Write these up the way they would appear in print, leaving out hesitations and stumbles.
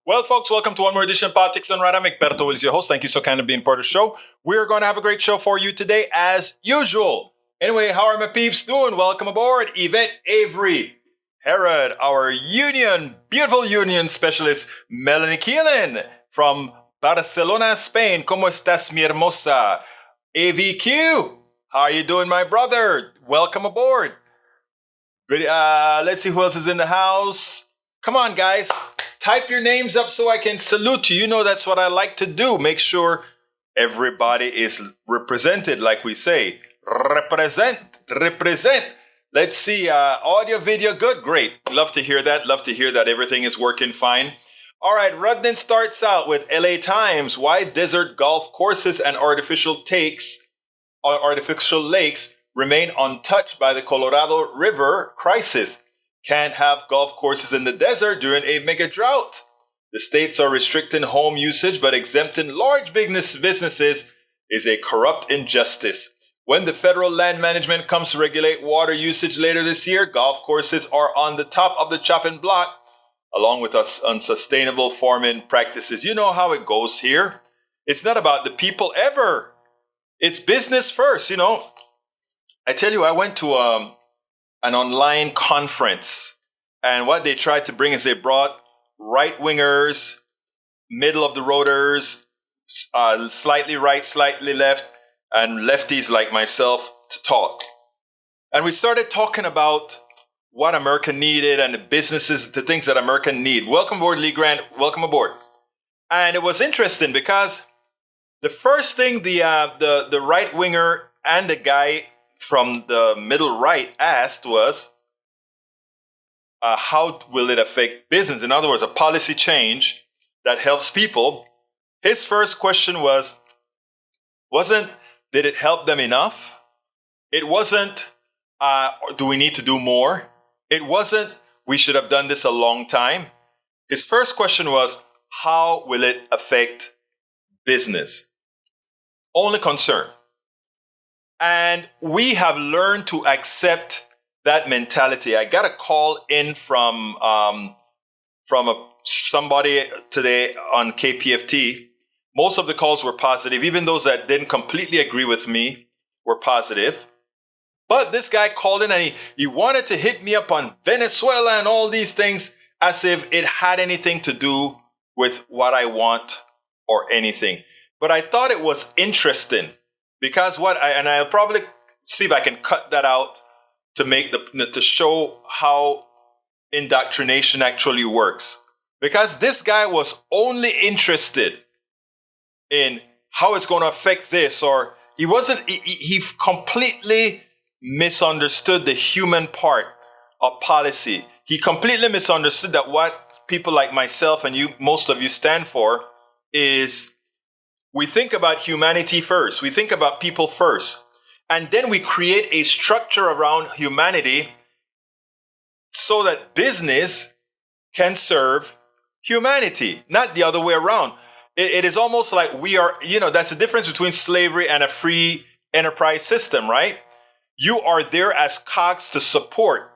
Well, folks, welcome to one more edition of Politics and Random. Egberto is your host. Thank you so kindly being part of the show. We're going to have a great show for you today, as usual. Anyway, how are my peeps doing? Welcome aboard. Yvette Avery, Herod, our beautiful union specialist, Melanie Keelan from Barcelona, Spain. ¿Cómo estás, mi hermosa? AVQ, how are you doing, my brother? Welcome aboard. Let's see who else is in the house. Come on, guys. Type your names up so I can salute you. You know that's what I like to do. Make sure everybody is represented, like we say. Represent. Let's see. Audio, video, good, great. Love to hear that. Love to hear that everything is working fine. All right, Rudnan starts out with LA Times. Why desert golf courses and artificial lakes remain untouched by the Colorado River crisis. Can't have golf courses in the desert during a mega drought. The states are restricting home usage but exempting large businesses is a corrupt injustice. When the federal land management comes to regulate water usage later this year, golf courses are on the top of the chopping block, along with unsustainable farming practices. You know how it goes here. It's not about the people ever. It's business first, you know. I tell you, I went to an online conference, and what they tried to bring is they brought right-wingers, middle-of-the-roaders, slightly right, slightly left, and lefties like myself to talk. And we started talking about what America needed and the things that America need. Welcome aboard, Lee Grant. Welcome aboard. And it was interesting because the first thing the right-winger and the guy from the middle right asked was, how will it affect business? In other words, a policy change that helps people. His first question did it help them enough? It wasn't, do we need to do more? It wasn't, we should have done this a long time. His first question was, how will it affect business? Only concern. And we have learned to accept that mentality. I got a call in from somebody today on KPFT. Most of the calls were positive. Even those that didn't completely agree with me were positive. But this guy called in and he wanted to hit me up on Venezuela and all these things as if it had anything to do with what I want or anything. But I thought it was interesting. Because I'll probably see if I can cut that out to show how indoctrination actually works. Because this guy was only interested in how it's going to affect this, or he completely misunderstood the human part of policy. He completely misunderstood that what people like myself and most of you stand for is, we think about humanity first. We think about people first. And then we create a structure around humanity so that business can serve humanity, not the other way around. It is almost like that's the difference between slavery and a free enterprise system, right? You are there as cogs to support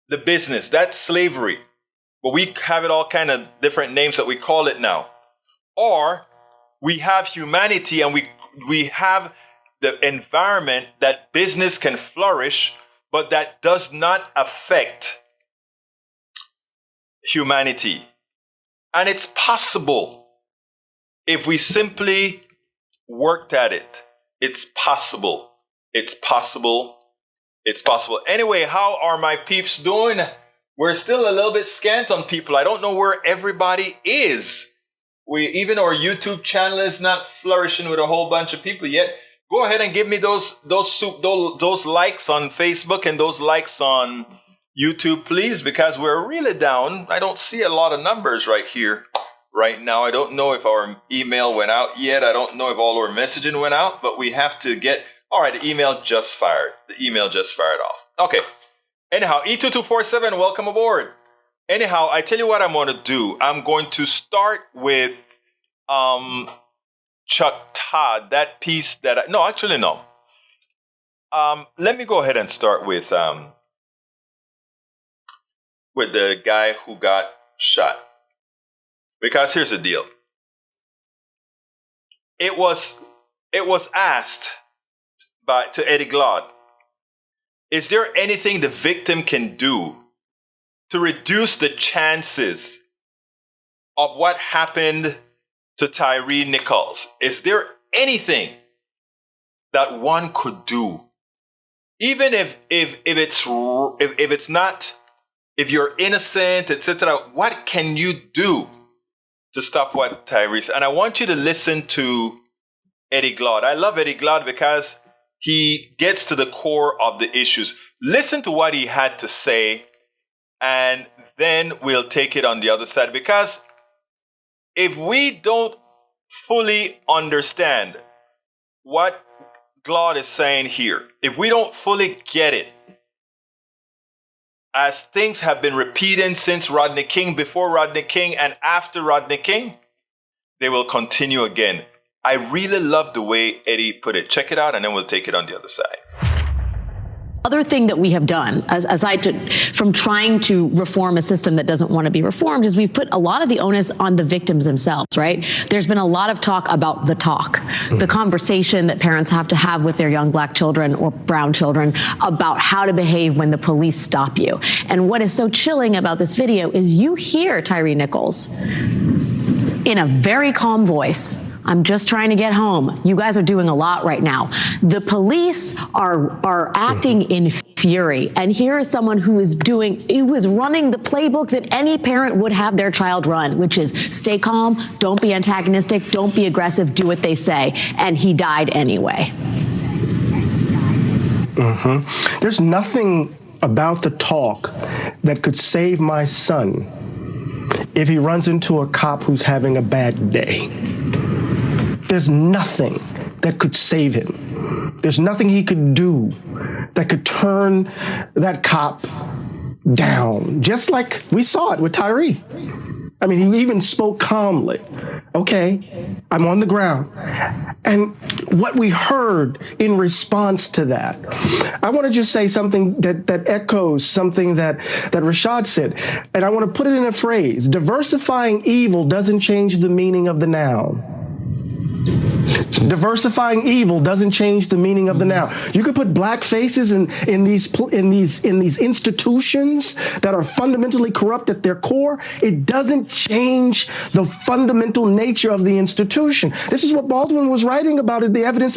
the business. That's slavery. But we have it all kind of different names that we call it now. Or we have humanity and we have the environment that business can flourish, but that does not affect humanity. And it's possible if we simply worked at it. It's possible. It's possible. It's possible. Anyway, how are my peeps doing? We're still a little bit scant on people. I don't know where everybody is. Even our YouTube channel is not flourishing with a whole bunch of people yet. Go ahead and give me those likes on Facebook and those likes on YouTube, please, because we're really down. I don't see a lot of numbers right here, right now. I don't know if our email went out yet. I don't know if all our messaging went out, but we have to get. All right, the email just fired. The email just fired off. Okay. Anyhow, E2247, welcome aboard. Anyhow, I tell you what I'm going to do. I'm going to start with Chuck Todd, that piece that no. Let me go ahead and start with the guy who got shot. Because here's the deal. It was asked to Eddie Glaude, is there anything the victim can do to reduce the chances of what happened to Tyree Nichols? Is there anything that one could do? Even if you're innocent, etc., what can you do to stop what Tyree said? And I want you to listen to Eddie Glaude. I love Eddie Glaude because he gets to the core of the issues. Listen to what he had to say, and then we'll take it on the other side. Because if we don't fully understand what Glaude is saying here, if we don't fully get it, as things have been repeating since Rodney King, before Rodney King, and after Rodney King, they will continue again. I really love the way Eddie put it. Check it out, and then we'll take it on the other side. Other thing that we have done, from trying to reform a system that doesn't want to be reformed, is we've put a lot of the onus on the victims themselves, right? There's been a lot of talk about the talk, the conversation that parents have to have with their young black children or brown children about how to behave when the police stop you. And what is so chilling about this video is you hear Tyree Nichols in a very calm voice. I'm just trying to get home. You guys are doing a lot right now. The police are acting in fury. And here is someone who is running the playbook that any parent would have their child run, which is stay calm, don't be antagonistic, don't be aggressive, do what they say. And he died anyway. There's nothing about the talk that could save my son if he runs into a cop who's having a bad day. There's nothing that could save him. There's nothing he could do that could turn that cop down, just like we saw it with Tyree. I mean, he even spoke calmly. Okay, I'm on the ground. And what we heard in response to that, I want to just say something that echoes something that Rashad said. And I want to put it in a phrase. Diversifying evil doesn't change the meaning of the noun. Diversifying evil doesn't change the meaning of the noun. You could put black faces in these institutions that are fundamentally corrupt at their core. It doesn't change the fundamental nature of the institution. This is what Baldwin was writing about it, the evidence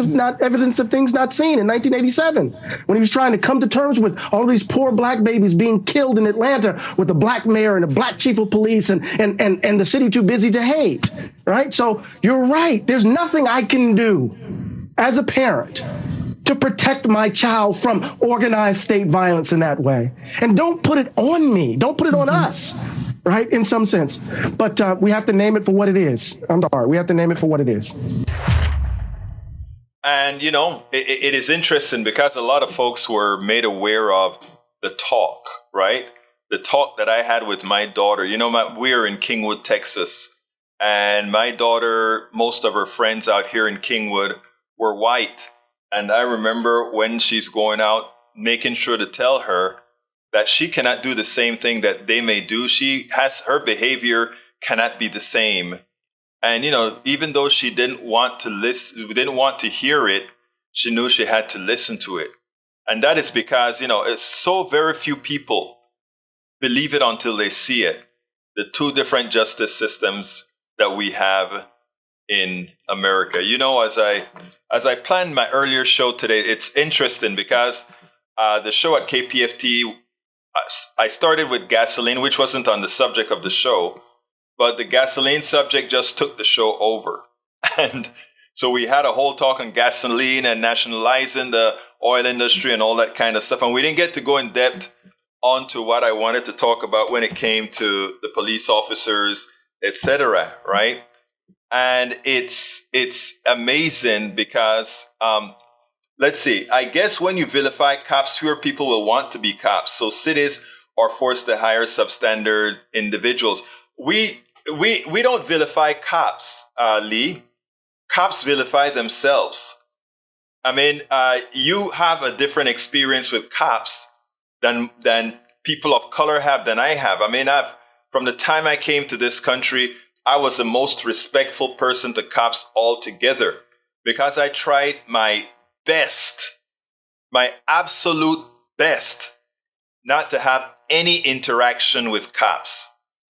of things not seen in 1987, when he was trying to come to terms with all of these poor black babies being killed in Atlanta with a black mayor and a black chief of police and the city too busy to hate. Right? So you're right. There's nothing I can do as a parent to protect my child from organized state violence in that way. And don't put it on me. Don't put it on us, right? In some sense. But we have to name it for what it is. I'm sorry. We have to name it for what it is. And, you know, it is interesting because a lot of folks were made aware of the talk, right? The talk that I had with my daughter. You know, we're in Kingwood, Texas. And my daughter, most of her friends out here in Kingwood were white. And I remember when she's going out, making sure to tell her that she cannot do the same thing that they may do. Her behavior cannot be the same. And, you know, even though she didn't want to hear it, she knew she had to listen to it. And that is because, you know, it's so very few people believe it until they see it. The two different justice systems that we have in America. You know, as I planned my earlier show today, it's interesting because the show at KPFT, I started with gasoline, which wasn't on the subject of the show, but the gasoline subject just took the show over. And so we had a whole talk on gasoline and nationalizing the oil industry and all that kind of stuff. And we didn't get to go in depth onto what I wanted to talk about when it came to the police officers, etc., right? And it's amazing because, let's see, I guess when you vilify cops, fewer people will want to be cops. So cities are forced to hire substandard individuals. We don't vilify cops, Lee. Cops vilify themselves. I mean, you have a different experience with cops than people of color have, than I have. I mean, from the time I came to this country, I was the most respectful person to cops altogether because I tried my best, my absolute best, not to have any interaction with cops.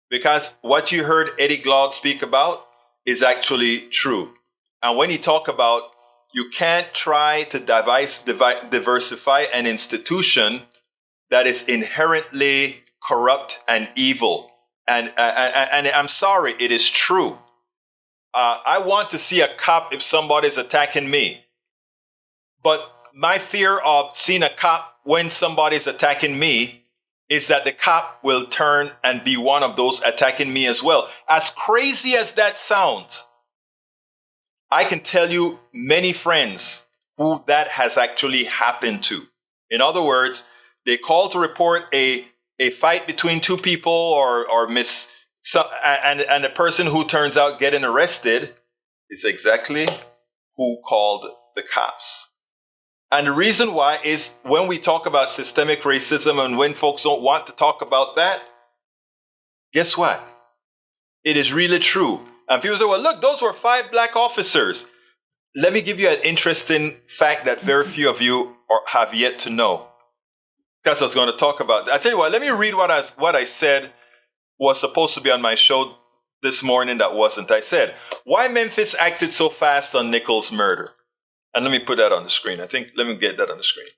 Because what you heard Eddie Glaude speak about is actually true. And when he talk about you can't try to diversify an institution that is inherently corrupt and evil. And I'm sorry, it is true. I want to see a cop if somebody's attacking me. But my fear of seeing a cop when somebody's attacking me is that the cop will turn and be one of those attacking me as well. As crazy as that sounds, I can tell you many friends who that has actually happened to. In other words, they call to report a fight between two people and the person who turns out getting arrested is exactly who called the cops. And the reason why is when we talk about systemic racism and when folks don't want to talk about that, guess what? It is really true. And people say, well, look, those were 5 black officers. Let me give you an interesting fact that very few of you have yet to know. Because I was going to talk about that. I tell you what, let me read what I said was supposed to be on my show this morning that wasn't. I said, why Memphis acted so fast on Nichols' murder. And let me put that on the screen. Let me get that on the screen.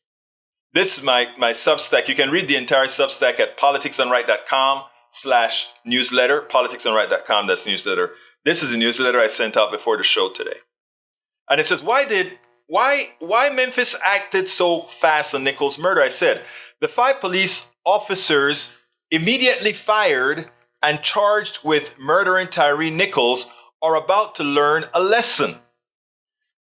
This is my Substack. You can read the entire Substack at politicsandright.com/newsletter. Politicsandright.com, that's newsletter. This is a newsletter I sent out before the show today. And it says, why Memphis acted so fast on Nichols' murder? I said, the 5 police officers immediately fired and charged with murdering Tyree Nichols are about to learn a lesson.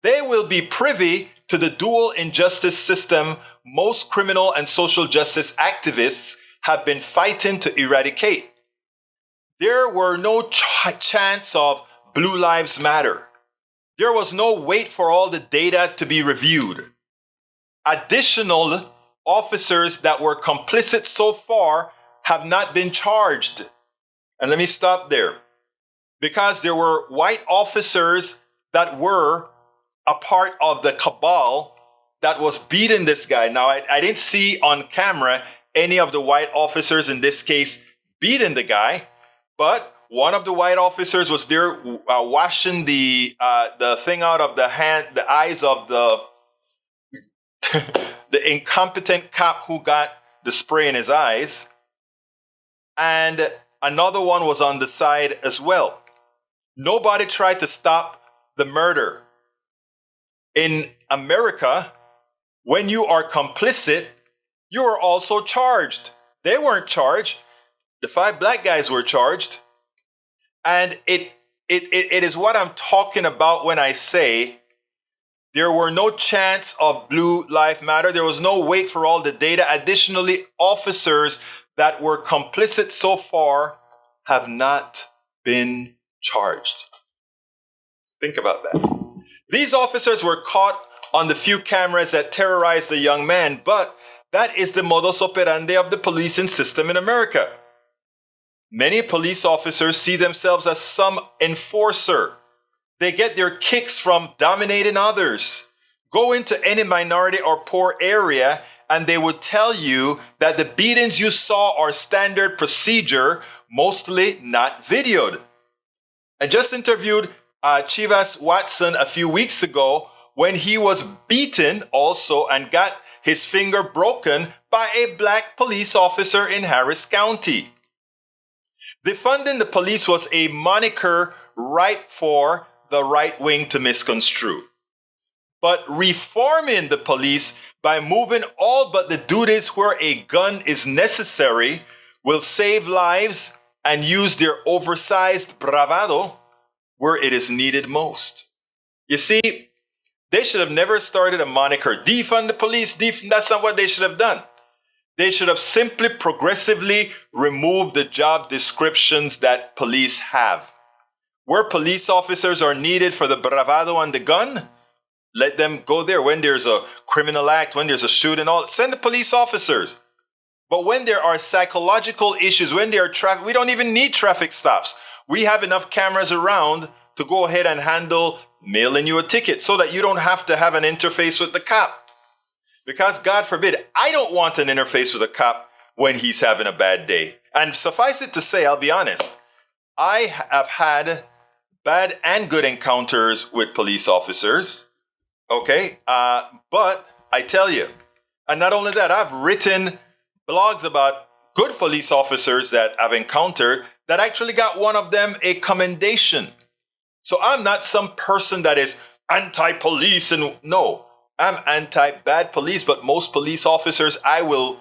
They will be privy to the dual injustice system most criminal and social justice activists have been fighting to eradicate. There were no chance of Blue Lives Matter. There was no wait for all the data to be reviewed. Additional officers that were complicit so far have not been charged. And let me stop there. Because there were white officers that were a part of the cabal that was beating this guy. Now, I didn't see on camera any of the white officers in this case beating the guy, but one of the white officers was there washing the thing out of the eyes of the incompetent cop who got the spray in his eyes. And another one was on the side as well. Nobody tried to stop the murder. In America, when you are complicit, you are also charged. They weren't charged. The 5 black guys were charged. And it is what I'm talking about when I say there were no chance of Blue Lives Matter. There was no wait for all the data. Additionally, officers that were complicit so far have not been charged. Think about that. These officers were caught on the few cameras that terrorized the young man, but that is the modus operandi of the policing system in America. Many police officers see themselves as some enforcer. They get their kicks from dominating others. Go into any minority or poor area and they would tell you that the beatings you saw are standard procedure, mostly not videoed. I just interviewed Chivas Watson a few weeks ago when he was beaten also and got his finger broken by a black police officer in Harris County. Defunding the police was a moniker ripe for the right wing to misconstrue. But reforming the police by moving all but the duties where a gun is necessary will save lives and use their oversized bravado where it is needed most. You see, they should have never started a moniker, defund the police, that's not what they should have done. They should have simply progressively removed the job descriptions that police have. Where police officers are needed for the bravado and the gun, let them go there. When there's a criminal act, when there's a shooting, send the police officers. But when there are psychological issues, when there are we don't even need traffic stops. We have enough cameras around to go ahead and handle mailing you a ticket so that you don't have to have an interface with the cop. Because God forbid, I don't want an interface with a cop when he's having a bad day. And suffice it to say, I'll be honest, I have had bad and good encounters with police officers. Okay. But I tell you, and not only that, I've written blogs about good police officers that I've encountered that actually got one of them a commendation. So I'm not some person that is anti-police, and no, I'm anti-bad police, but most police officers, I will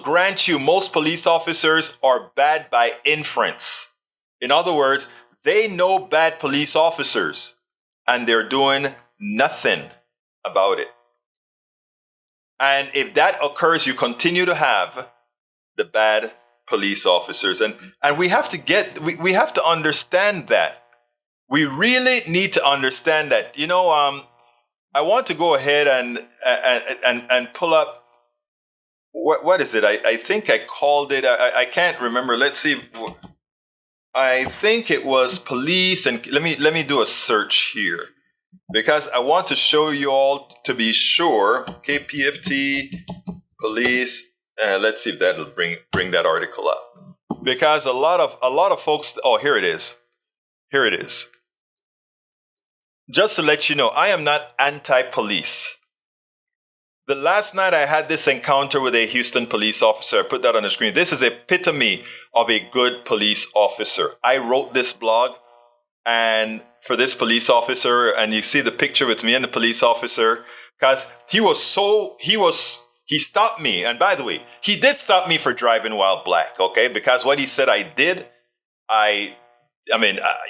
grant you, most police officers are bad by inference. In other words, they know bad police officers and they're doing nothing about it. And if that occurs, you continue to have the bad police officers. And we have to we have to understand that. We really need to understand that. You know, I want to go ahead and pull up, what is it? I think I called it, I can't remember. Let's see. I think it was police, and let me do a search here because I want to show you all to be sure. KPFT police. Let's see if that'll bring that article up, because a lot of folks. Oh, here it is. Here it is. Just to let you know, I am not anti-police. The last night I had this encounter with a Houston police officer. I put that on the screen. This is the epitome of a good police officer. I wrote this blog and for this police officer, and you see the picture with me and the police officer, because he stopped me. And by the way, he did stop me for driving while black, okay? Because what he said I did,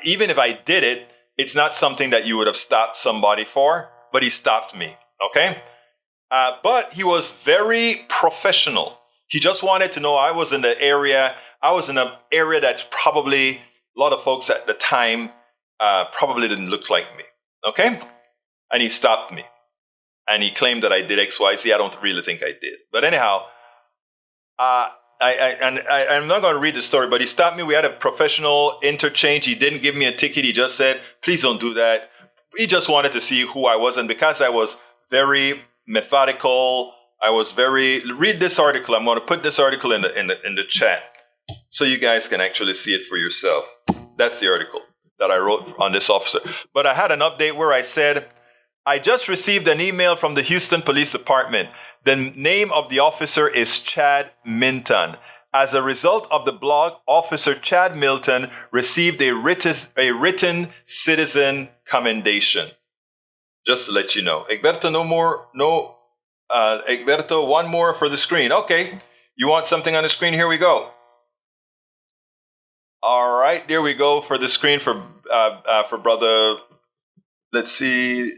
even if I did it, it's not something that you would have stopped somebody for, but he stopped me, okay? But he was very professional. He just wanted to know I was in an area that probably a lot of folks at the time probably didn't look like me, okay? And he stopped me. And he claimed that I did X, Y, Z. I don't really think I did. But anyhow, I'm not going to read the story, but he stopped me. We had a professional interchange. He didn't give me a ticket. He just said, please don't do that. He just wanted to see who I was. And because I was very methodical, read this article. I'm going to put this article in the chat so you guys can actually see it for yourself. That's the article that I wrote on this officer. But I had an update where I said, I just received an email from the Houston Police Department. The name of the officer is Chad Minton. As a result of the blog, Officer Chad Milton received a written citizen commendation. Just to let you know. Egberto, Egberto, one more for the screen. Okay. You want something on the screen? Here we go. All right. There we go for the screen for brother. Let's see.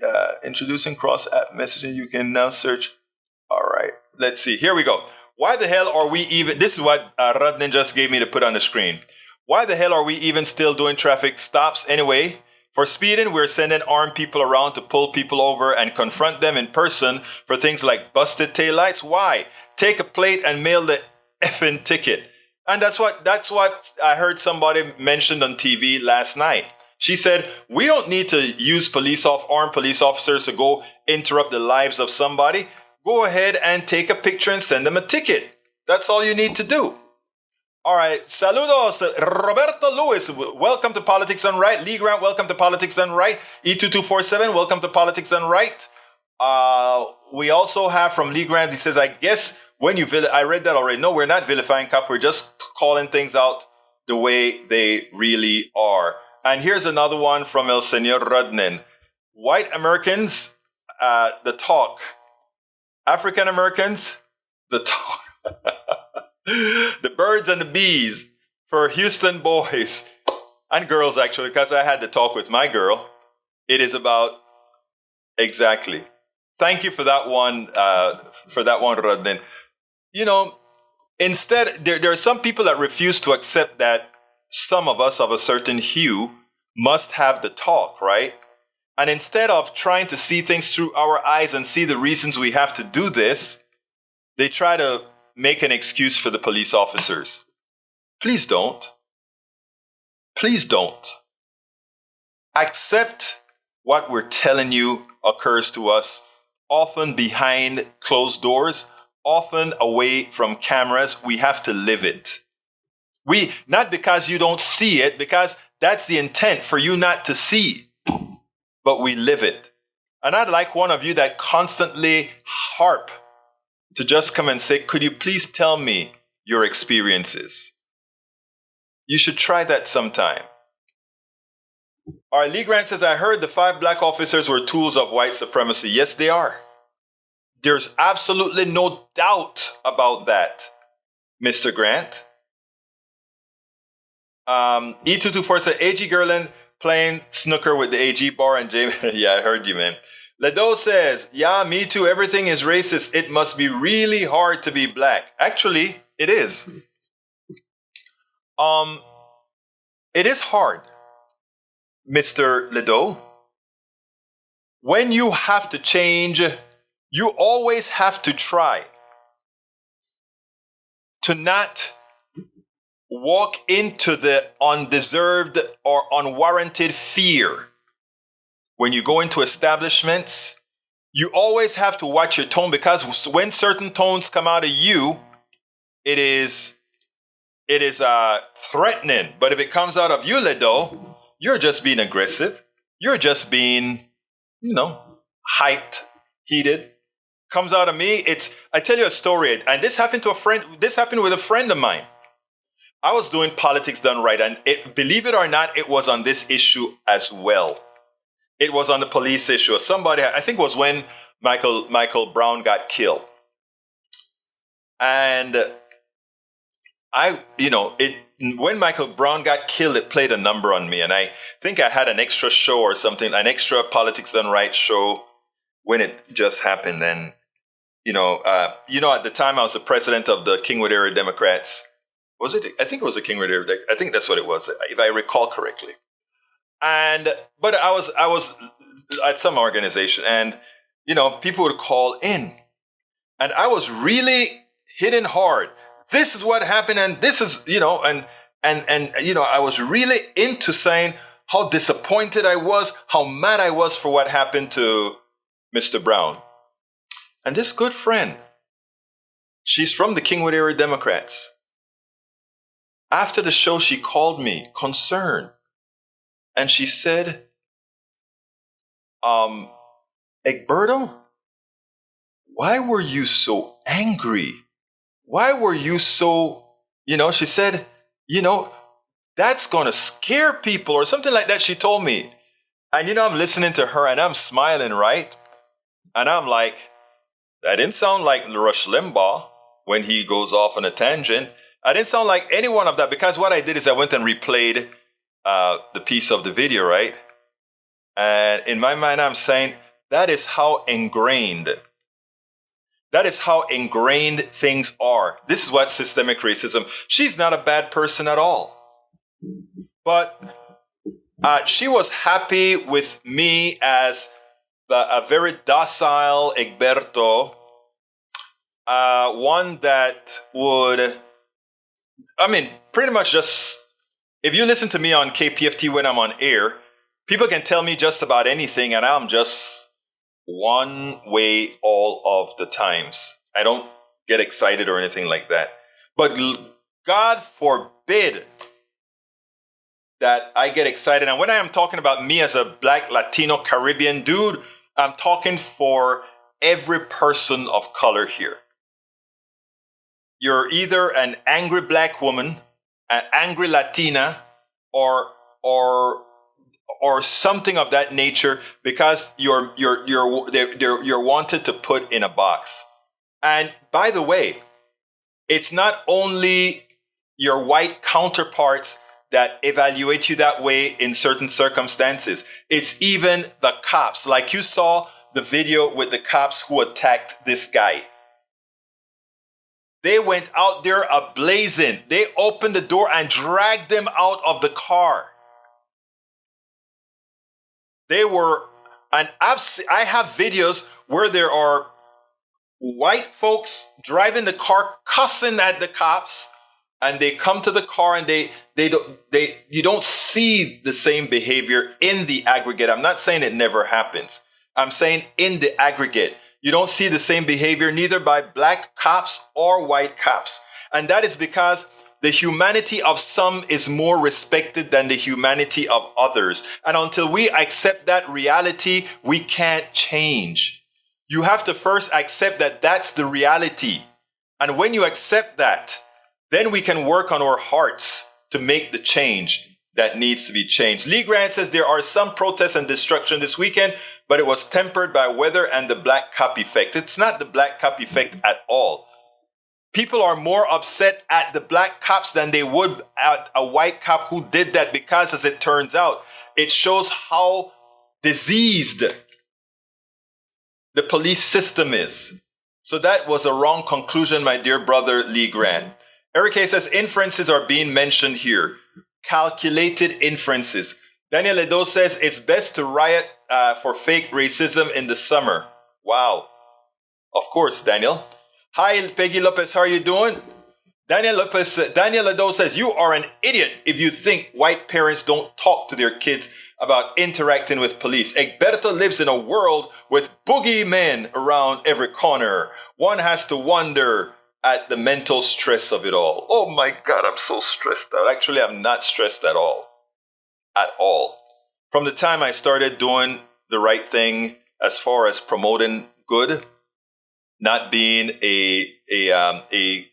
Introducing cross-app messaging. You can now search. All right, let's see. Here we go. Why the hell are we even... This is what Radnin just gave me to put on the screen. Why the hell are we even still doing traffic stops anyway? For speeding, we're sending armed people around to pull people over and confront them in person for things like busted taillights. Why? Take a plate and mail the effing ticket. And that's what I heard somebody mentioned on TV last night. She said, we don't need to use armed police officers to go interrupt the lives of somebody. Go ahead and take a picture and send them a ticket. That's all you need to do. All right. Saludos. Roberto Lewis, welcome to Politics Done Right. Lee Grant, welcome to Politics Done Right. E2247, welcome to Politics Done Right. We also have from Lee Grant, he says, I guess when I read that already. No, we're not vilifying cop. We're just calling things out the way they really are. And here's another one from El Señor Rudnin. White Americans, the talk. African Americans, the talk. The birds and the bees for Houston boys and girls, actually, because I had to talk with my girl. It is about exactly. Thank you for that one, Rodney. You know, instead, there are some people that refuse to accept that some of us of a certain hue must have the talk, right? And instead of trying to see things through our eyes and see the reasons we have to do this, they try to make an excuse for the police officers. Please don't. please don't. Accept what we're telling you occurs to us, often behind closed doors, often away from cameras. We have to live it. Not because you don't see it, because that's the intent, for you not to see, but we live it. And I'd like one of you that constantly harp to just come and say, could you please tell me your experiences? You should try that sometime. All right, Lee Grant says, I heard the 5 black officers were tools of white supremacy. Yes, they are. There's absolutely no doubt about that, Mr. Grant. E224 said, AG Gerlin playing snooker with the AG bar and Jamie. Yeah, I heard you, man. Ledo says, yeah, me too. Everything is racist. It must be really hard to be black. Actually, it is. It is hard, Mr. Ledo. When you have to change, you always have to try to not walk into the undeserved or unwarranted fear. When you go into establishments, you always have to watch your tone, because when certain tones come out of you, it is threatening. But if it comes out of you, Ledo, you're just being aggressive. You're just being, hyped, heated. Comes out of me, I tell you a story, and this happened with a friend of mine. I was doing Politics Done Right, and believe it or not, it was on this issue as well. It was on the police issue. Somebody, I think it was when Michael Brown got killed. And when Michael Brown got killed, it played a number on me. And I think I had an extra show or something, an extra Politics Done Right show when it just happened. And, at the time I was the president of the Kingwood Area Democrats. Was it? I think it was the Kingwood Area. I think that's what it was, if I recall correctly. But I was at some organization, and, people would call in, and I was really hitting hard. This is what happened, and this is, I was really into saying how disappointed I was, how mad I was for what happened to Mr. Brown. And this good friend, she's from the Kingwood Area Democrats. After the show, she called me, concerned. And she said, Egberto, why were you so angry? Why were you so, she said, that's going to scare people or something like that, she told me. And, I'm listening to her and I'm smiling, right? And I'm like, that didn't sound like Rush Limbaugh when he goes off on a tangent. I didn't sound like any one of that, because what I did is I went and replayed the piece of the video, right? And in my mind, I'm saying that is how ingrained things are. This is what systemic racism. She's not a bad person at all. But she was happy with me as a very docile Egberto, one that would, pretty much just, if you listen to me on KPFT when I'm on air, people can tell me just about anything, and I'm just one way all of the times. I don't get excited or anything like that. But God forbid that I get excited. And when I am talking about me as a Black, Latino, Caribbean dude, I'm talking for every person of color here. You're either an angry Black woman, an angry Latina, or something of that nature, because you're wanted to put in a box. And by the way, it's not only your white counterparts that evaluate you that way in certain circumstances. It's even the cops. Like you saw the video with the cops who attacked this guy. They went out there ablazing. They opened the door and dragged them out of the car. They were, and I have videos where there are white folks driving the car, cussing at the cops, and they come to the car and you don't see the same behavior in the aggregate. I'm not saying it never happens. I'm saying in the aggregate, you don't see the same behavior neither by black cops or white cops. And that is because the humanity of some is more respected than the humanity of others. And until we accept that reality, we can't change. You have to first accept that that's the reality. And when you accept that, then we can work on our hearts to make the change that needs to be changed. Lee Grant says there are some protests and destruction this weekend, but it was tempered by weather and the black cop effect. It's not the black cop effect at all. People are more upset at the black cops than they would at a white cop who did that because, as it turns out, it shows how diseased the police system is. So that was a wrong conclusion, my dear brother Lee Grant. Eric A. says inferences are being mentioned here. Calculated inferences. Daniel Edo says it's best to riot for fake racism in the summer. Wow. Of course, Daniel. Hi, Peggy Lopez. How are you doing? Daniel Edo says you are an idiot if you think white parents don't talk to their kids about interacting with police. Egberto lives in a world with boogeymen around every corner. One has to wonder at the mental stress of it all. Oh my God, I'm so stressed out. Actually, I'm not stressed at all. At all. From the time I started doing the right thing as far as promoting good, not being a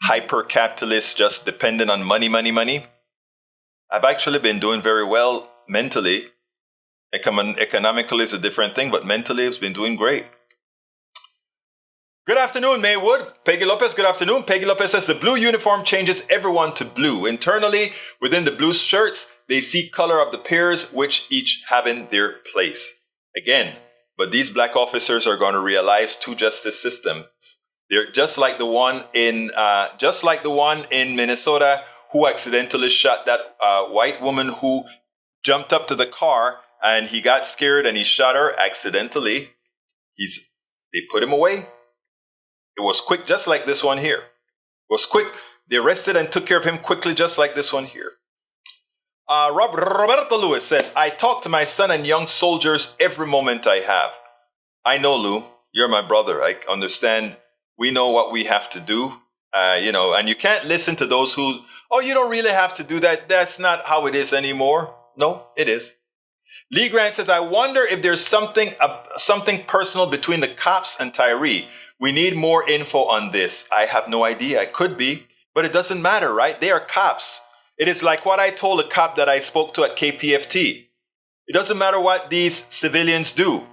hyper-capitalist just dependent on money, I've actually been doing very well mentally. Economically is a different thing, but mentally it's been doing great. Good afternoon, Maywood. Peggy Lopez, good afternoon. Peggy Lopez says the blue uniform changes everyone to blue. Internally, within the blue shirts, they see color of the pairs, which each having their place. Again, but these black officers are going to realize two justice systems. They're just like the one in Minnesota who accidentally shot that white woman who jumped up to the car and he got scared and he shot her accidentally. They put him away. It was quick, just like this one here. It was quick. They arrested and took care of him quickly, just like this one here. Roberto Lewis says, I talk to my son and young soldiers every moment I have. I know, Lou, you're my brother. I understand. We know what we have to do, and you can't listen to those who, you don't really have to do that. That's not how it is anymore. No, it is. Lee Grant says, I wonder if there's something personal between the cops and Tyree. We need more info on this. I have no idea. It could be, but it doesn't matter, right? They are cops. It is like what I told a cop that I spoke to at KPFT. It doesn't matter what these civilians do.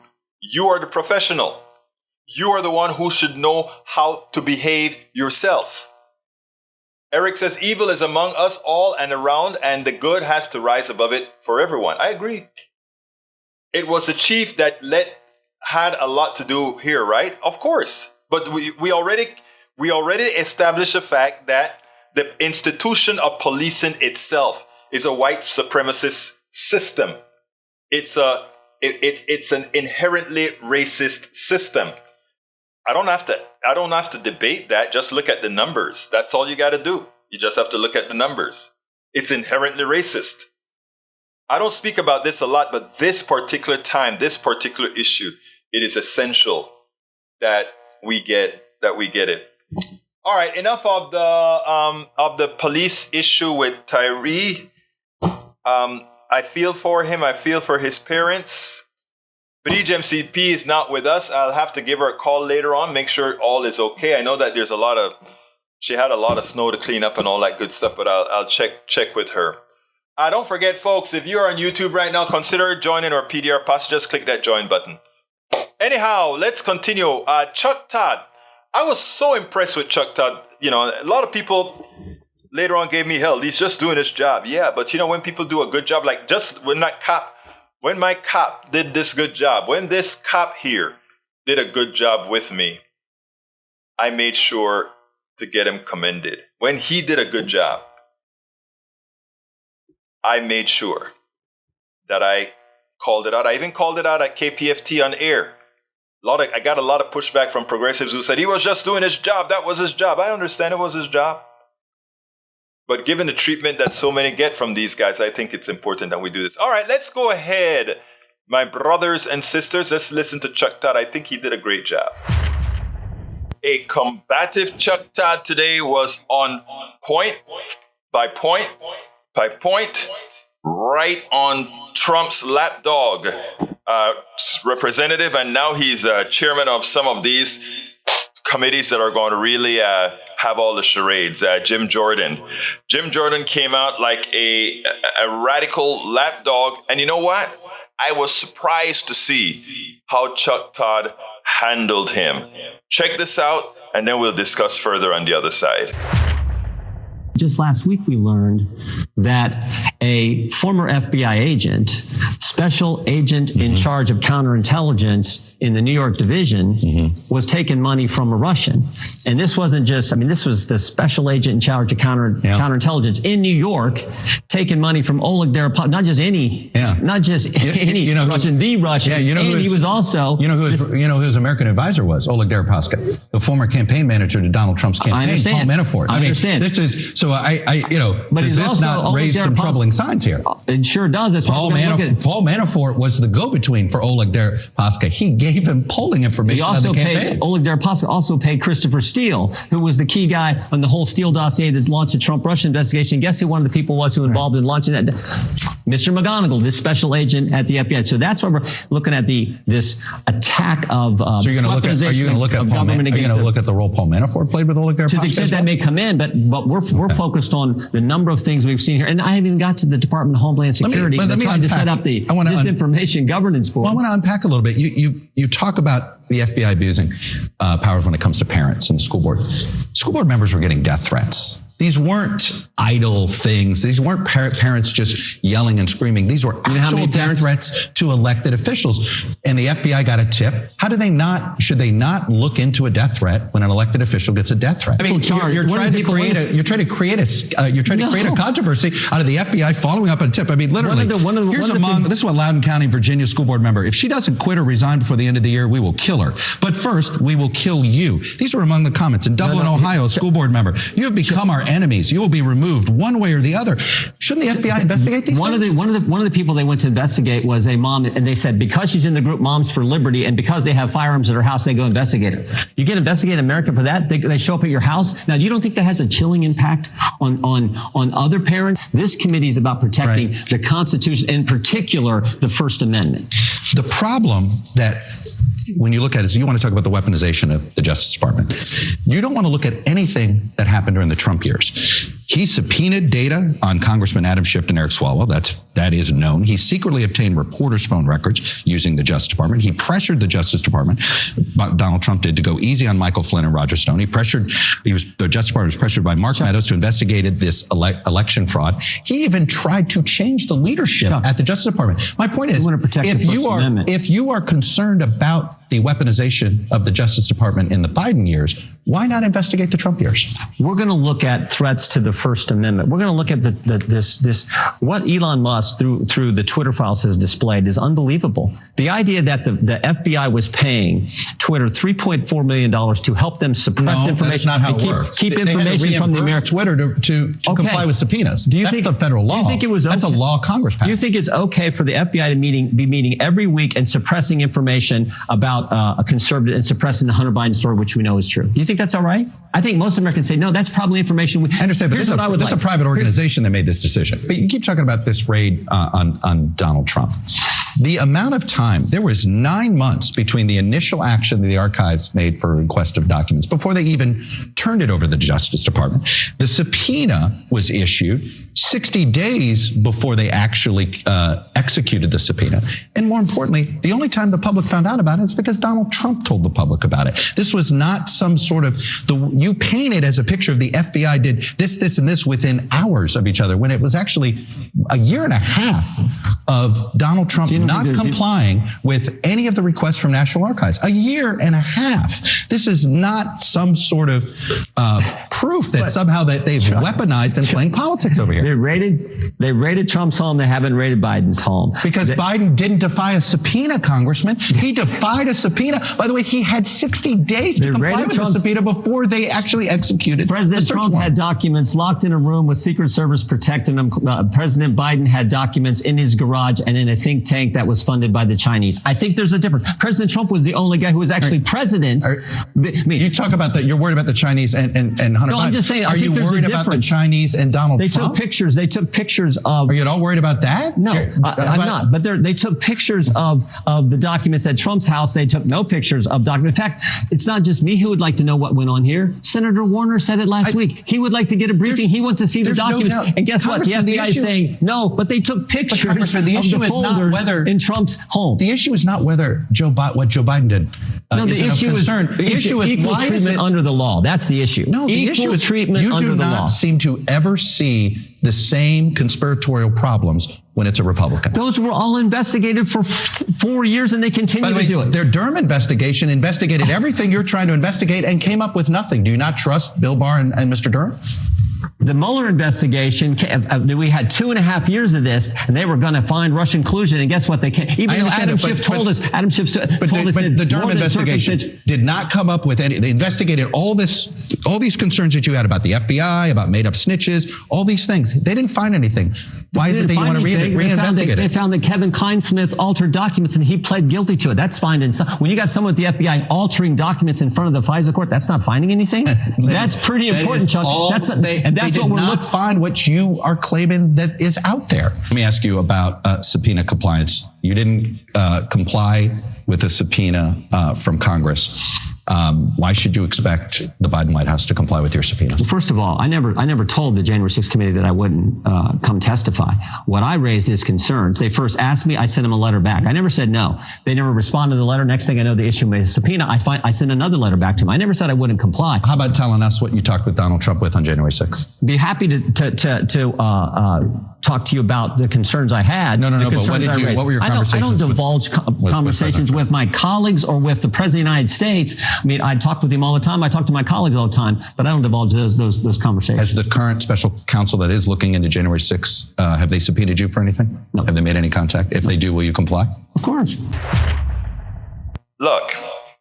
You are the professional. You are the one who should know how to behave yourself. Eric says evil is among us all and around, and the good has to rise above it for everyone. I agree. It was the chief that had a lot to do here, right? Of course. But we already established the fact that the institution of policing itself is a white supremacist system. It's an inherently racist system. I don't have to debate that. Just look at the numbers. That's all you got to do. You just have to look at the numbers. It's inherently racist. I don't speak about this a lot, but this particular time, this particular issue, it is essential that we get it. All right, enough of the police issue with Tyree. I feel for him. I feel for his parents. But EGMCP is not with us. I'll have to give her a call later on, make sure all is okay. I know that she had a lot of snow to clean up and all that good stuff, but I'll check with her. Don't forget, folks, if you're on YouTube right now, consider joining our PDR Pass. Just click that join button. Anyhow, let's continue. Chuck Todd. I was so impressed with Chuck Todd. A lot of people later on gave me hell. He's just doing his job. Yeah, but when people do a good job, like just when my cop did this good job, when this cop here did a good job with me, I made sure to get him commended. When he did a good job, I made sure that I called it out. I even called it out at KPFT on air. I got a lot of pushback from progressives who said he was just doing his job. That was his job. I understand it was his job. But given the treatment that so many get from these guys, I think it's important that we do this. All right, let's go ahead. My brothers and sisters, let's listen to Chuck Todd. I think he did a great job. A combative Chuck Todd today was on point, by point, right on Trump's lapdog representative. And now he's chairman of some of these committees that are going to really have all the charades. Jim Jordan came out like a radical lapdog. And you know what? I was surprised to see how Chuck Todd handled him. Check this out, and then we'll discuss further on the other side. Just last week, we learned that a former FBI agent, special agent in charge of counterintelligence in the New York division, was taking money from a Russian. And this wasn't just, this was the special agent in charge of counterintelligence in New York, taking money from Oleg Deripaska, not just any Russian, the Russian. And he was also... You know who his American advisor was? Oleg Deripaska, the former campaign manager to Donald Trump's campaign. I understand. Paul Manafort. I understand. This is... So but does this not raise some troubling signs here? It sure does. That's Paul Manafort was the go-between for Oleg Deripaska. He gave him polling information on the campaign. Oleg Deripaska also paid Christopher Steele, who was the key guy on the whole Steele dossier that launched the Trump-Russia investigation. Guess who one of the people was who involved in launching that? Mr. McGonigal, this special agent at the FBI. So that's why we're looking at this attack of so you're going to look at the role Paul Manafort played with Oleg Deripaska? To the extent that may come in, but we're focused on the number of things we've seen here. And I haven't even got to the Department of Homeland Security. They're trying to set up the Disinformation Governance Board. Well, I want to unpack a little bit. You talk about the FBI abusing powers when it comes to parents and the school board. School board members were getting death threats. These weren't idle things. These weren't parents just yelling and screaming. These were actual death threats to elected officials. And the FBI got a tip. Should they not look into a death threat when an elected official gets a death threat? You're trying to create a controversy out of the FBI following up a tip. Literally, this is what Loudoun County, Virginia school board member, if she doesn't quit or resign before the end of the year, we will kill her. But first, we will kill you. These were among the comments. In Dublin, Ohio, a school board member, you have become our enemies. You will be removed one way or the other. Shouldn't the FBI investigate these things? One of the people they went to investigate was a mom, and they said because she's in the group Moms for Liberty and because they have firearms at her house, they go investigate her. You get investigated in America for that? They show up at your house? Now, you don't think that has a chilling impact on other parents? This committee is about protecting the Constitution, in particular, the First Amendment. The problem that when you look at it, so you want to talk about the weaponization of the Justice Department. You don't want to look at anything that happened during the Trump years. He subpoenaed data on Congressman Adam Schiff and Eric Swalwell. That is known. He secretly obtained reporters' phone records using the Justice Department. He pressured the Justice Department, Donald Trump did, to go easy on Michael Flynn and Roger Stone. The Justice Department was pressured by Mark Meadows to investigate this election fraud. He even tried to change the leadership at the Justice Department. My point is, if you are concerned about the weaponization of the Justice Department in the Biden years, why not investigate the Trump years? We're going to look at threats to the First Amendment. We're going to look at this. What Elon Musk through the Twitter files has displayed is unbelievable. The idea that the FBI was paying Twitter $3.4 million to help them suppress information. That's not how it works. Keep information from the American Twitter to comply with subpoenas. That's the federal law. Do you think it was okay? That's a law Congress passed. Do you think it's okay for the FBI to be meeting every week and suppressing information about a conservative and suppressing the Hunter Biden story, which we know is true? Do you think that's all right? I think most Americans say, no, that's probably information. I understand, but this is a private organization that made this decision. But you keep talking about this raid on Donald Trump. The amount of time, there was 9 months between the initial action that the archives made for request of documents before they even turned it over to the Justice Department. The subpoena was issued 60 days before they actually executed the subpoena. And more importantly, the only time the public found out about it is because Donald Trump told the public about it. This was not some sort of, you paint it as a picture of the FBI did this, and this within hours of each other, when it was actually a year and a half of Donald Trump not complying with any of the requests from National Archives. A year and a half. This is not some sort of proof that somehow that they've weaponized and playing politics over here. They raided Trump's home. They haven't raided Biden's home. Because Biden didn't defy a subpoena, Congressman. He defied a subpoena. By the way, he had 60 days to comply with the subpoena before they actually executed. President Trump had documents locked in a room with Secret Service protecting them. President Biden had documents in his garage and in a think tank that was funded by the Chinese. I think there's a difference. President Trump was the only guy who was actually president. You talk about that. You're worried about the Chinese and Hunter Biden. I'm just saying. Are you worried about the Chinese and Donald Trump? They took pictures of. Are you at all worried about that? No, I'm not. But they took pictures of the documents at Trump's house. They took no pictures of documents. In fact, it's not just me who would like to know what went on here. Senator Warner said it last week. He would like to get a briefing. He wants to see the documents. No, and guess what? The FBI is saying no, but they took pictures of the folders in Trump's home. The issue is not whether what Joe Biden did. No, the issue is equal treatment under the law. That's the issue. No, the issue is treatment under the law. You do not seem to ever see the same conspiratorial problems when it's a Republican. Those were all investigated for 4 years, and they continue to do it. Their Durham investigation investigated everything you're trying to investigate and came up with nothing. Do you not trust Bill Barr and Mr. Durham? The Mueller investigation, we had 2.5 years of this, and they were going to find Russian collusion. And guess what? They can't. Even though Adam Schiff told us the Durham investigation did not come up with any. They investigated all these concerns that you had about the FBI, about made up snitches, all these things. They didn't find anything. Why is it that you want to reinvestigate it? They found that Kevin Kleinsmith altered documents, and he pled guilty to it. That's finding. When you got someone at the FBI altering documents in front of the FISA court, that's not finding anything. That's pretty important, Chuck. They did not find what you are claiming that is out there. Let me ask you about subpoena compliance. You didn't comply with a subpoena from Congress. Why should you expect the Biden White House to comply with your subpoena? Well, first of all, I never told the January 6th committee that I wouldn't come testify. What I raised is concerns. They first asked me, I sent them a letter back. I never said no. They never responded to the letter. Next thing I know, the issue made a subpoena. I sent another letter back to them. I never said I wouldn't comply. How about telling us what you talked with Donald Trump with on January 6th? Be happy to talk to you about the concerns I had. No. But what were your conversations? I don't divulge conversations with my colleagues or with the President of the United States. I mean, I talk with him all the time. I talk to my colleagues all the time, but I don't divulge those conversations. Has the current special counsel that is looking into January 6th, have they subpoenaed you for anything? No. Have they made any contact? If they do, will you comply? Of course. Look,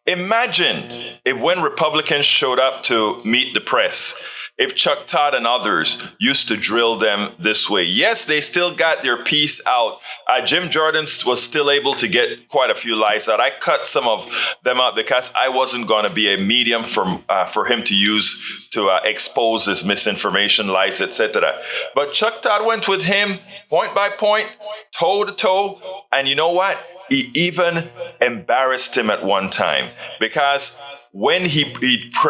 imagine if when Republicans showed up to meet the press, if Chuck Todd and others used to drill them this way. Yes, they still got their piece out. Jim Jordan was still able to get quite a few lies out. I cut some of them out because I wasn't going to be a medium for him to use to expose his misinformation, lies, etc. But Chuck Todd went with him point by point, toe to toe. And you know what? He even embarrassed him at one time because when he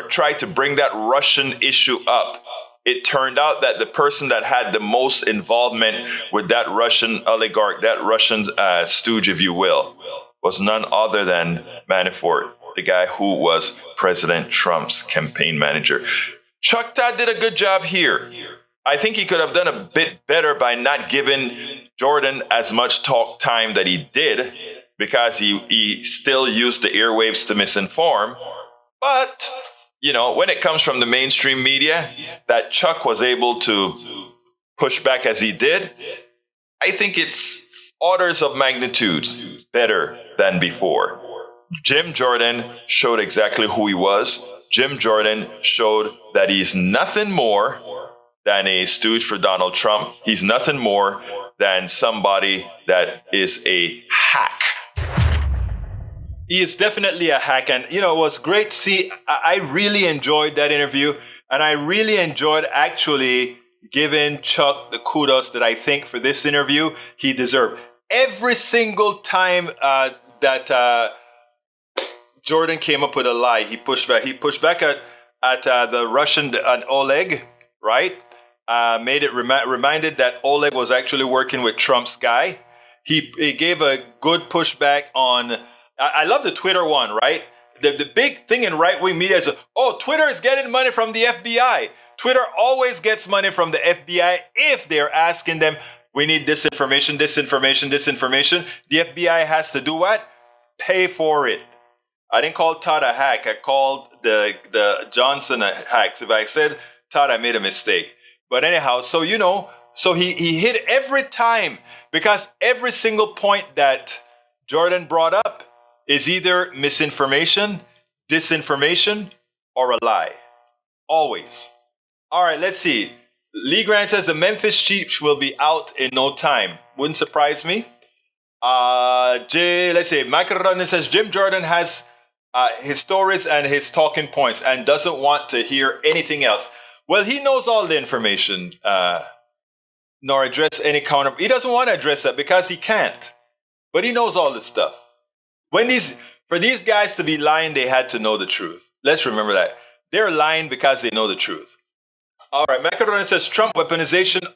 tried to bring that Russian issue up, it turned out that the person that had the most involvement with that Russian oligarch, that Russian stooge, if you will, was none other than Manafort, the guy who was President Trump's campaign manager. Chuck Todd did a good job here. I think he could have done a bit better by not giving Jordan as much talk time that he did because he still used the airwaves to misinform. But, you know, when it comes from the mainstream media, that Chuck was able to push back as he did, I think it's orders of magnitude better than before. Jim Jordan showed exactly who he was. Jim Jordan showed that he's nothing more than a stooge for Donald Trump. He's nothing more than somebody that is a hack. He is definitely a hack. And, you know, it was great to see. I really enjoyed that interview. And I really enjoyed actually giving Chuck the kudos that I think for this interview he deserved. Every single time that Jordan came up with a lie, he pushed back. He pushed back at the Russian, Oleg, right? Made it reminded that Oleg was actually working with Trump's guy. He gave a good pushback on... I love the Twitter one, right? The big thing in right-wing media is, Twitter is getting money from the FBI. Twitter always gets money from the FBI if they're asking them, we need this information. The FBI has to do what? Pay for it. I didn't call Todd a hack. I called the Johnson a hack. So if I said Todd, I made a mistake. But anyhow, so he hit every time, because every single point that Jordan brought up is either misinformation, disinformation, or a lie. Always. All right, let's see. Lee Grant says the Memphis Chiefs will be out in no time. Wouldn't surprise me. Let's see. Michael Rodden says Jim Jordan has his stories and his talking points and doesn't want to hear anything else. Well, he knows all the information, nor address any counter. He doesn't want to address that because he can't. But he knows all this stuff. For these guys to be lying, they had to know the truth. Let's remember that. They're lying because they know the truth. All right, Macaron says Trump weaponized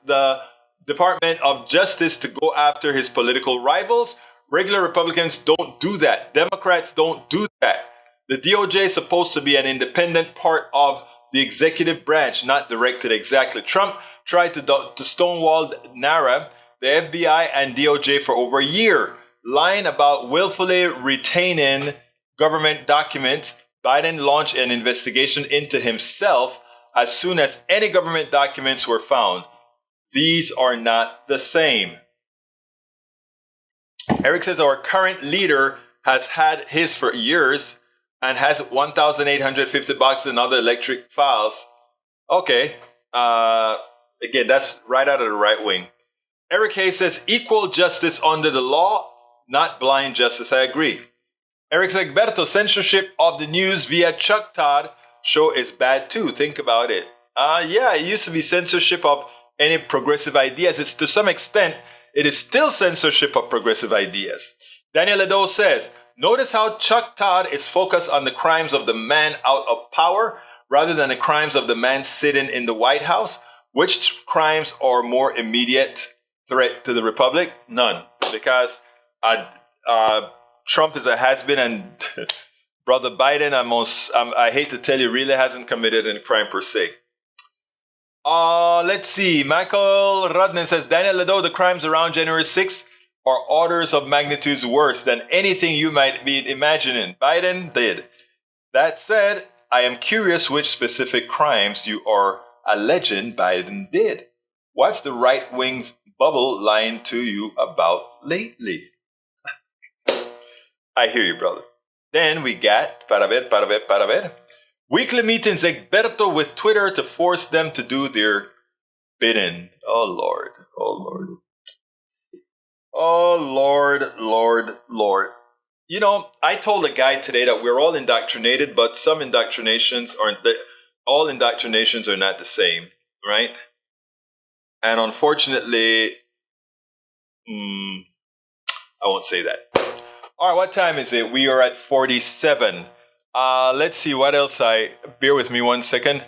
the Department of Justice to go after his political rivals. Regular Republicans don't do that. Democrats don't do that. The DOJ is supposed to be an independent part of the executive branch, not directed exactly. Trump tried to stonewall NARA, the FBI, and DOJ for over a year, lying about willfully retaining government documents. Biden launched an investigation into himself as soon as any government documents were found. These are not the same. Eric says our current leader has had his for years and has 1,850 boxes and other electric files. Okay. Again, that's right out of the right wing. Eric Hayes says equal justice under the law, not blind justice. I agree. Eric says, Berto, censorship of the news via Chuck Todd show is bad too. Think about it. Yeah, it used to be censorship of any progressive ideas. It's to some extent, it is still censorship of progressive ideas. Daniel Ledo says, notice how Chuck Todd is focused on the crimes of the man out of power rather than the crimes of the man sitting in the White House. Which crimes are more immediate threat to the Republic? None. Because Trump is a has-been, and Brother Biden, I hate to tell you, really hasn't committed any crime per se. Let's see. Michael Rudnan says, Daniel Ledo, the crimes around January 6th are orders of magnitudes worse than anything you might be imagining. Biden did. That said, I am curious which specific crimes you are alleging Biden did. What's the right wing's bubble lying to you about lately? I hear you, brother. Then we got, para ver. Weekly meetings, Egberto with Twitter to force them to do their bidding. Oh, Lord. You know, I told a guy today that we're all indoctrinated, but some indoctrinations aren't, all indoctrinations are not the same, right? And unfortunately, I won't say that. All right, what time is it? We are at 47. Let's see what else bear with me 1 second.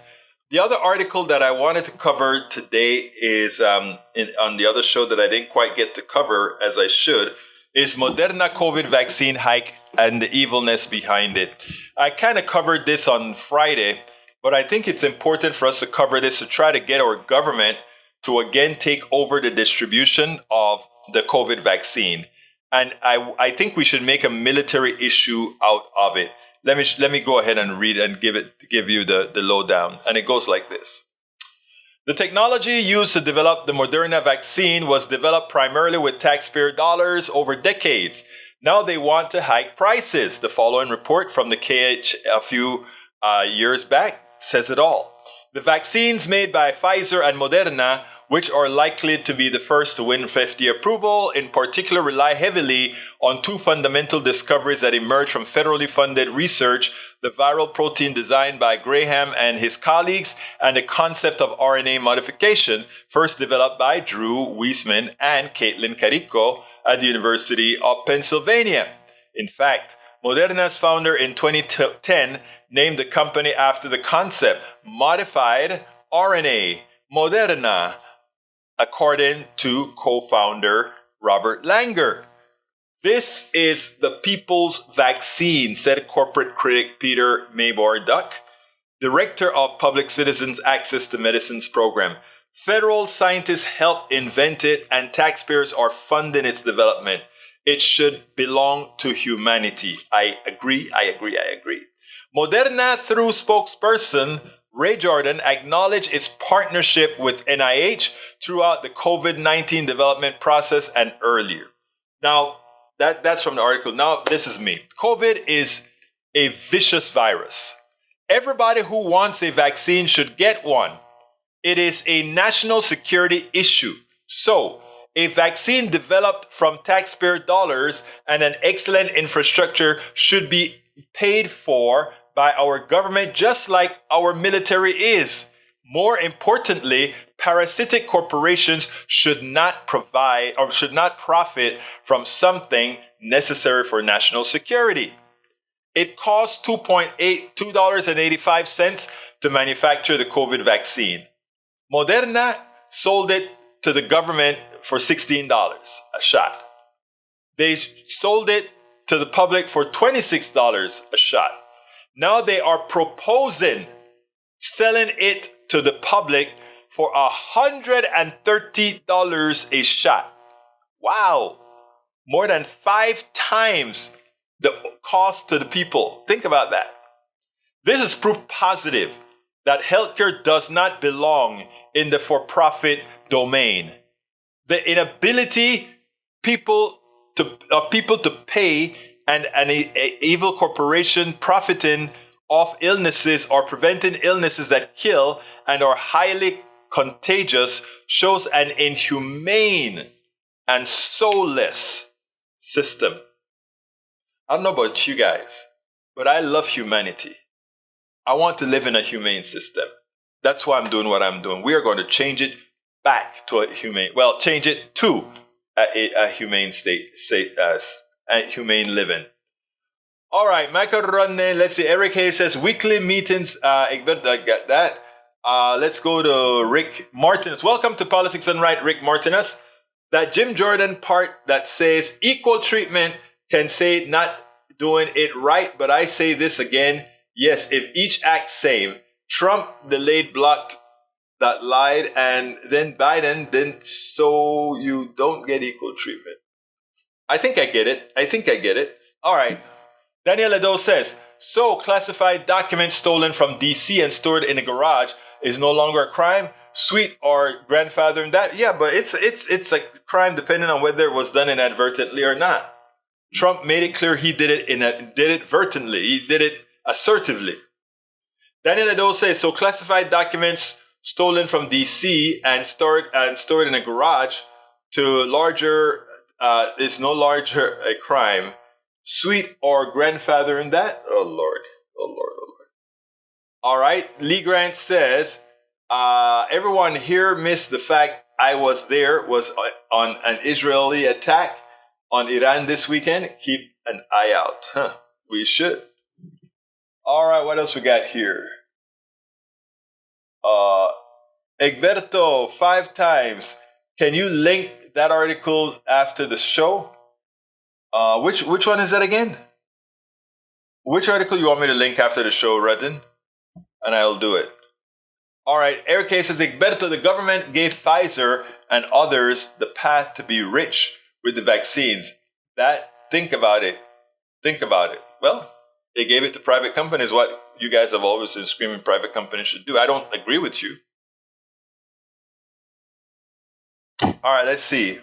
The other article that I wanted to cover today is on the other show that I didn't quite get to cover as I should, is Moderna COVID vaccine hike and the evilness behind it. I kind of covered this on Friday, but I think it's important for us to cover this to try to get our government to again take over the distribution of the COVID vaccine. And I think we should make a military issue out of it. Let me go ahead and read and give you the lowdown. And it goes like this. The technology used to develop the Moderna vaccine was developed primarily with taxpayer dollars over decades. Now they want to hike prices. The following report from the KH a few years back says it all. The vaccines made by Pfizer and Moderna, which are likely to be the first to win FDA approval, in particular rely heavily on two fundamental discoveries that emerged from federally funded research, the viral protein designed by Graham and his colleagues, and the concept of RNA modification, first developed by Drew Weissman and Caitlin Carico at the University of Pennsylvania. In fact, Moderna's founder in 2010 named the company after the concept, modified RNA, Moderna, according to co-founder Robert Langer. This is the people's vaccine, said corporate critic Peter Maybar-Duck, director of Public Citizens Access to Medicines program. Federal scientists helped invent it and taxpayers are funding its development. It should belong to humanity. I agree. Moderna, through spokesperson Ray Jordan, acknowledged its partnership with NIH throughout the COVID-19 development process and earlier. Now, that's from the article. Now, this is me. COVID is a vicious virus. Everybody who wants a vaccine should get one. It is a national security issue. So, a vaccine developed from taxpayer dollars and an excellent infrastructure should be paid for by our government, just like our military is. More importantly, parasitic corporations should not provide or should not profit from something necessary for national security. It costs $2.85 to manufacture the COVID vaccine. Moderna sold it to the government for $16 a shot. They sold it to the public for $26 a shot. Now they are proposing selling it to the public for $130 a shot. Wow. More than 5 times the cost to the people. Think about that. This is proof positive that healthcare does not belong in the for-profit domain. The inability people to pay and an evil corporation profiting off illnesses or preventing illnesses that kill and are highly contagious shows an inhumane and soulless system. I don't know about you guys, but I love humanity. I want to live in a humane system. That's why I'm doing what I'm doing. We are going to change it back to a humane, change it to a humane state as a humane living. All right, Michael Ronne, let's see. Eric Hayes says weekly meetings. I got that. Let's go to Rick Martinez. Welcome to Politics and Right, Rick Martinez. That Jim Jordan part that says equal treatment can say not doing it right, but I say this again. Yes, if each act same, Trump delayed, blocked, that lied, and then Biden didn't, so you don't get equal treatment. I think I get it. All right. Daniel Ledo says, so classified documents stolen from DC and stored in a garage is no longer a crime? Sweet or grandfathering that? Yeah, but it's a crime depending on whether it was done inadvertently or not. Trump made it clear he did it inadvertently. He did it assertively. Daniel Ledo says, so classified documents stolen from DC and stored in a garage to larger is no larger a crime. Sweet or grandfathering that? Oh Lord. All right. Lee Grant says, everyone here missed the fact I was on an Israeli attack on Iran this weekend. Keep an eye out. We should. All right. What else we got here? Egberto, 5 times. Can you link that article after the show? Which one is that again? Which article you want me to link after the show, Redden? And I'll do it. All right. Eric K. says, Egberto, the government gave Pfizer and others the path to be rich with the vaccines. Think about it. Well, they gave it to private companies, what you guys have always been screaming private companies should do. I don't agree with you. All right, let's see.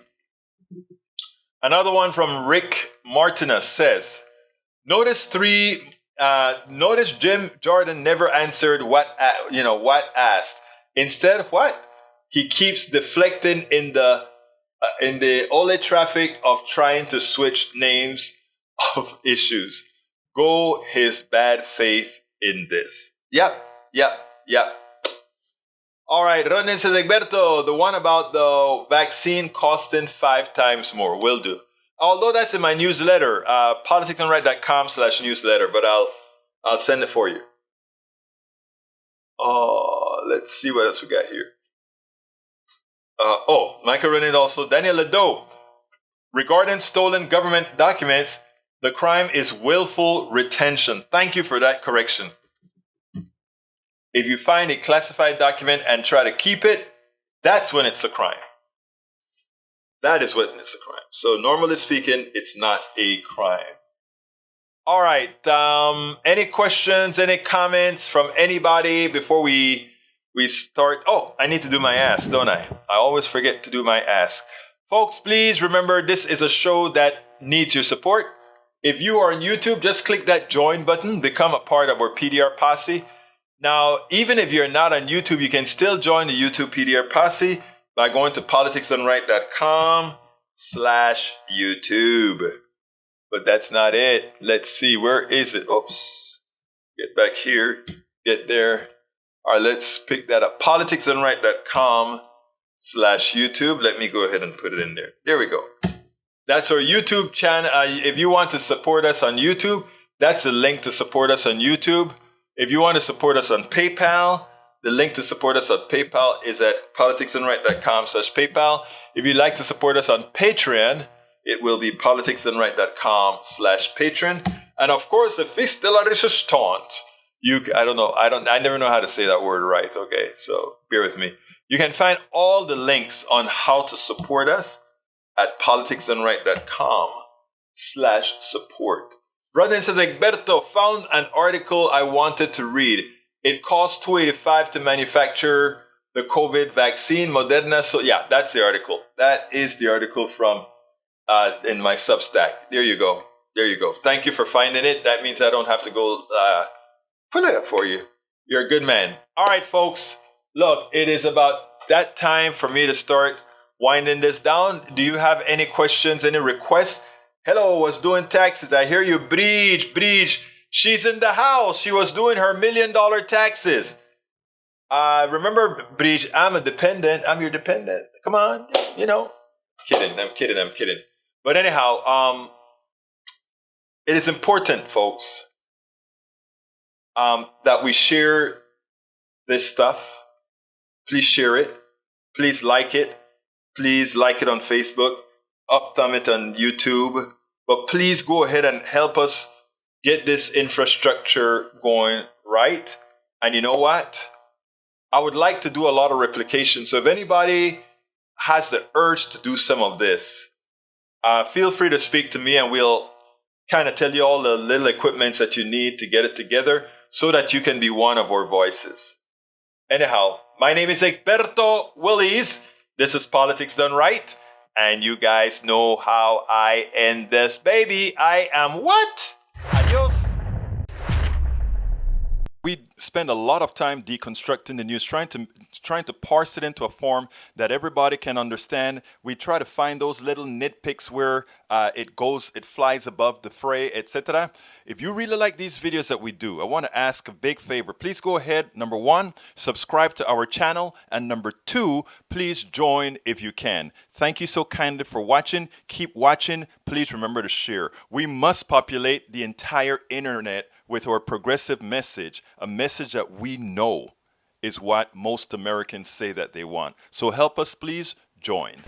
Another one from Rick Martinez says, notice Jim Jordan never answered what asked. Instead, what? He keeps deflecting in the ole traffic of trying to switch names of issues. Go his bad faith in this. Yep. All right, Ronen says, Egberto, the one about the vaccine costing 5 times more. Will do. Although that's in my newsletter, politicsandright.com/newsletter, but I'll send it for you. Let's see what else we got here. Michael Ronen also. Daniel Ledo, regarding stolen government documents, the crime is willful retention. Thank you for that correction. If you find a classified document and try to keep it, that's when it's a crime. That is what is a crime. So normally speaking, it's not a crime. All right. Any questions, any comments from anybody before we start? Oh, I need to do my ask, don't I? I always forget to do my ask. Folks, please remember this is a show that needs your support. If you are on YouTube, just click that join button, become a part of our PDR posse. Now, even if you're not on YouTube, you can still join the YouTube PDR posse by going to politicsdoneright.com/YouTube. But that's not it. Let's see, where is it? Oops. Get back here. Get there. All right, let's pick that up. politicsdoneright.com/YouTube. Let me go ahead and put it in there. There we go. That's our YouTube channel. If you want to support us on YouTube, that's the link to support us on YouTube. If you want to support us on PayPal, the link to support us on PayPal is at politicsdoneright.com/PayPal. If you'd like to support us on Patreon, it will be politicsdoneright.com/Patreon. And of course, the Fils de la Resistance. I never know how to say that word right. Okay, so bear with me. You can find all the links on how to support us at politicsdoneright.com/support. Brother says, Egberto found an article I wanted to read. It costs $285 to manufacture the COVID vaccine, Moderna. So yeah, that's the article. That is the article from in my Substack. There you go. There you go. Thank you for finding it. That means I don't have to go pull it up for you. You're a good man. All right, folks. Look, it is about that time for me to start winding this down. Do you have any questions, any requests? Hello, was doing taxes. I hear you, Breach. She's in the house. She was doing her $1 million taxes. Remember, Breach, I'm a dependent. I'm your dependent. Come on, I'm kidding. But anyhow, it is important, folks, that we share this stuff. Please share it. Please like it. Please like it on Facebook. Thumb it on YouTube. But please go ahead and help us get this infrastructure going right. And you know what? I would like to do a lot of replication. So if anybody has the urge to do some of this, feel free to speak to me and we'll kind of tell you all the little equipments that you need to get it together so that you can be one of our voices. Anyhow, my name is Egberto Willies. This is Politics Done Right. And you guys know how I end this, baby. I am what? Adios. We spend a lot of time deconstructing the news, trying to parse it into a form that everybody can understand. We try to find those little nitpicks where it flies above the fray, etc. If you really like these videos that we do, I want to ask a big favor. Please go ahead. Number 1, subscribe to our channel. And number 2, please join if you can. Thank you so kindly for watching. Keep watching. Please remember to share. We must populate the entire internet with our progressive message, a message that we know is what most Americans say that they want. So help us, please join.